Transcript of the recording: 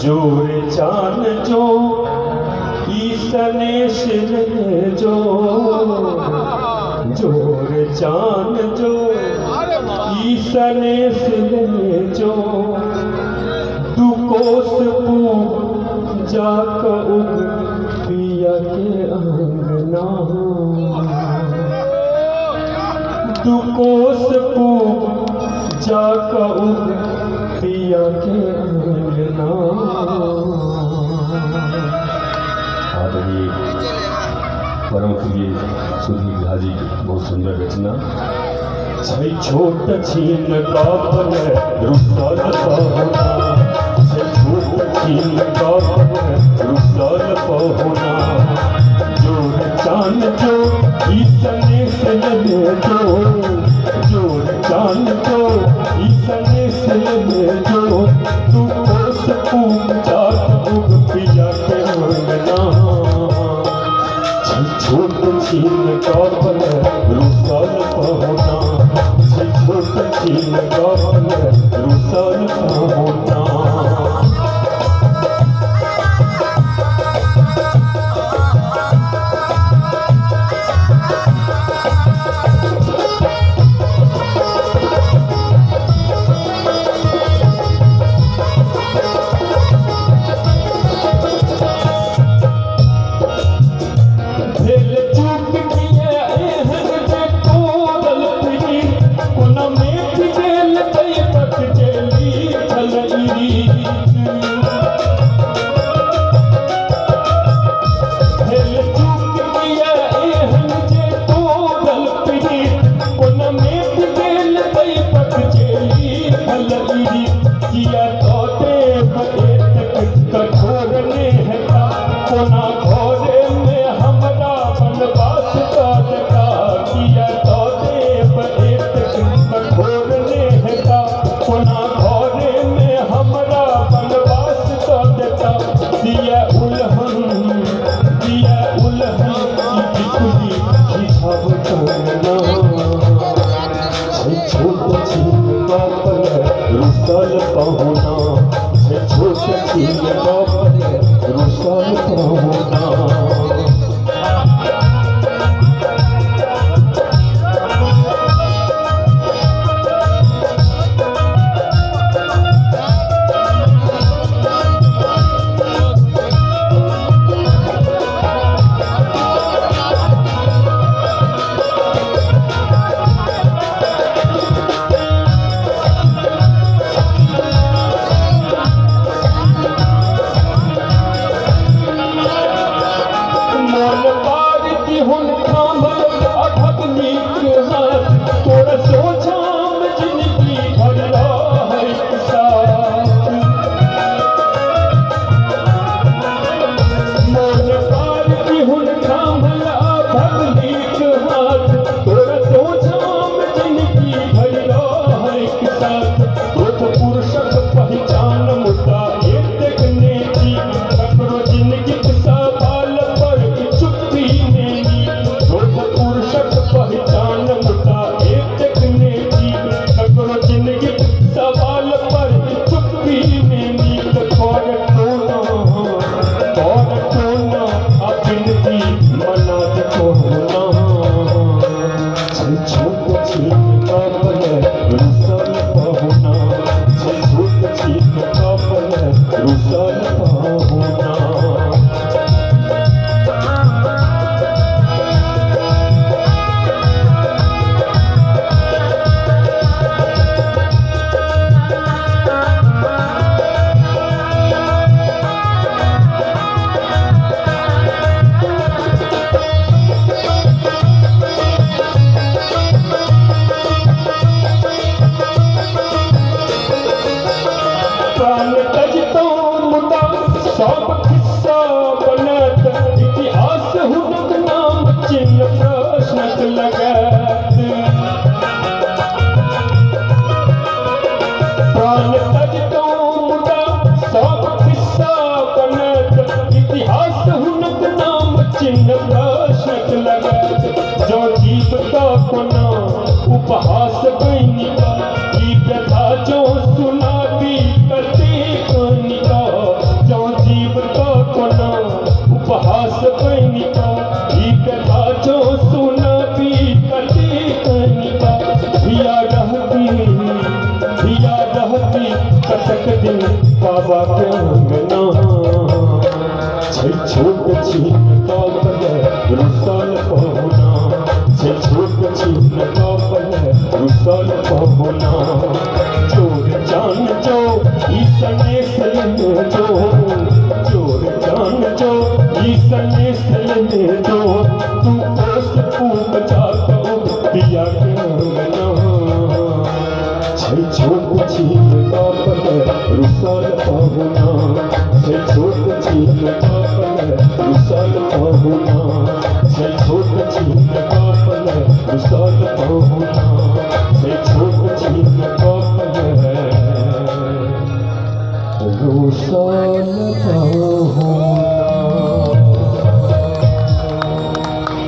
जोर चान जो ईसने शिले जो जोर चान जो ईसने शिले जो तू कोस पूब जाक उग पिया के अंगना तू कोस पूब जाक उग पिया के अंगना। आदरणीय परम प्रिय सुधीर झा जी बहुत सुंदर रचना। छै छोट छीन कापन रुसल पहुना छै छोट छीन कापन रुसल पहुना जोर चान जो ईसने से लगे जो जोर चान जो ईसने से लगे जो तू कोस पूजा उग पिया के अंगना छै छोट छीन कापन रुसल पहुना छै छोट छीन कापन रुसल पहुना। रुसल पहुना छै छोट छीन कापन रुसल पहुना। सब किस्सा बनत इतिहास हुनक नाम चिन्ह प्रश्नक लगत प्राण तजतो मुदा सब किस्सा बनत इतिहास हुनक नाम चिन्ह प्रश्नक लगत जो जीवता कोना उपहास बनिका की व्यथा जो सुनाती कते कनिका बाबा के अंगना छै छोट छीन कापल रुसल पहुना छै छोट छीन कापल रुसल पहुना चोर जान जो ईसने सलने जो चोर जान जो ईसने सलने जो तू ओस तू बचाता पिया के अंगना छै छोट छीन कापल रुसल पहुना छै छोट छीन कापल रुसल पहुना छै छोट छीन कापल रुसल पहुना छै छोट छीन कापल रुसल